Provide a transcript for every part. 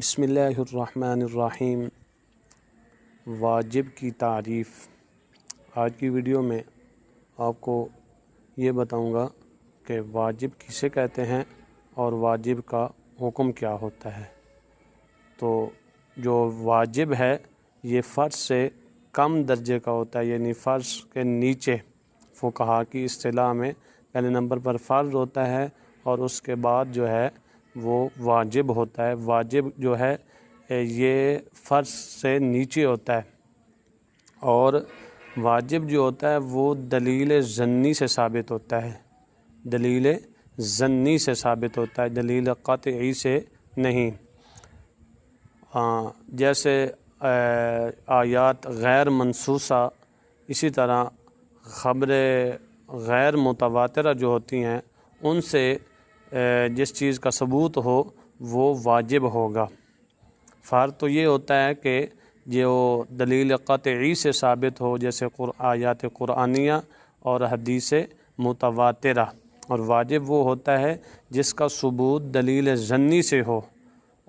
بسم اللہ الرحمن الرحیم۔ واجب کی تعریف۔ آج کی ویڈیو میں آپ کو یہ بتاؤں گا کہ واجب کسے کہتے ہیں اور واجب کا حکم کیا ہوتا ہے۔ تو جو واجب ہے یہ فرض سے کم درجے کا ہوتا ہے، یعنی فرض کے نیچے۔ فقہا کی اصطلاح میں پہلے نمبر پر فرض ہوتا ہے اور اس کے بعد جو ہے وہ واجب ہوتا ہے۔ واجب جو ہے یہ فرض سے نیچے ہوتا ہے، اور واجب جو ہوتا ہے وہ دلیل ظنی سے ثابت ہوتا ہے، دلیل ظنی سے ثابت ہوتا ہے، دلیل قطعی سے نہیں۔ جیسے آیات غیر منصوصہ، اسی طرح خبر غیر متواترہ جو ہوتی ہیں ان سے جس چیز کا ثبوت ہو وہ واجب ہوگا۔ فرض تو یہ ہوتا ہے کہ جو دلیل قطعی سے ثابت ہو، جیسے آیات قرآنیہ اور حدیث متواترہ، اور واجب وہ ہوتا ہے جس کا ثبوت دلیل ظنی سے ہو۔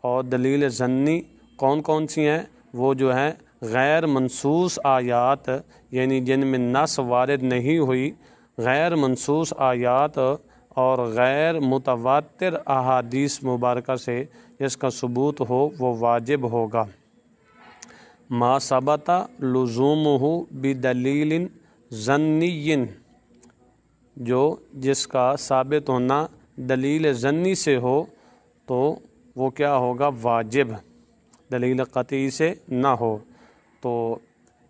اور دلیل ظنی کون کون سی ہیں؟ وہ جو ہیں غیر منصوص آیات، یعنی جن میں نص وارد نہیں ہوئی، غیر منصوص آیات اور غیر متواتر احادیث مبارکہ سے جس کا ثبوت ہو وہ واجب ہوگا۔ ما ثبت لزومہ بدلیل ظنی، جو جس کا ثابت ہونا دلیل ظنی سے ہو تو وہ کیا ہوگا؟ واجب، دلیل قطعی سے نہ ہو۔ تو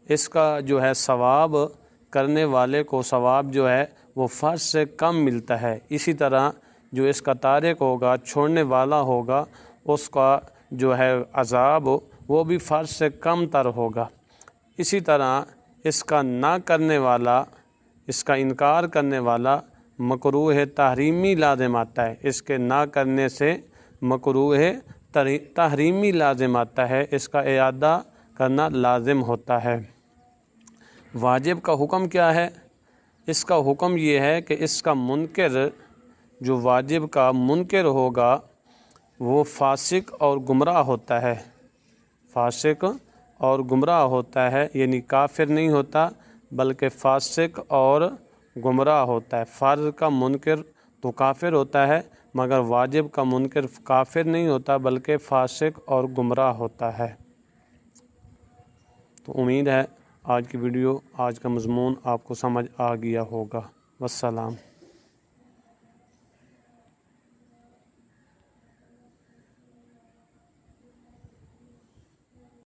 اس کا جو ہے ثواب کرنے والے کو ثواب جو ہے وہ فرض سے کم ملتا ہے۔ اسی طرح جو اس کا تارک ہوگا، چھوڑنے والا ہوگا، اس کا جو ہے عذاب وہ بھی فرض سے کم تر ہوگا۔ اسی طرح اس کا نہ کرنے والا، اس کا انکار کرنے والا مکروہ تحریمی لازم آتا ہے، اس کے نہ کرنے سے مکروہ تحریمی لازم آتا ہے، اس کا اعادہ کرنا لازم ہوتا ہے۔ واجب کا حکم کیا ہے؟ اس کا حکم یہ ہے کہ اس کا منکر، جو واجب کا منکر ہوگا وہ فاسق اور گمراہ ہوتا ہے، فاسق اور گمراہ ہوتا ہے، یعنی کافر نہیں ہوتا بلکہ فاسق اور گمراہ ہوتا ہے۔ فرض کا منکر تو کافر ہوتا ہے، مگر واجب کا منکر کافر نہیں ہوتا بلکہ فاسق اور گمراہ ہوتا ہے۔ تو امید ہے آج کی ویڈیو، آج کا مضمون آپ کو سمجھ آ گیا ہوگا۔ والسلام۔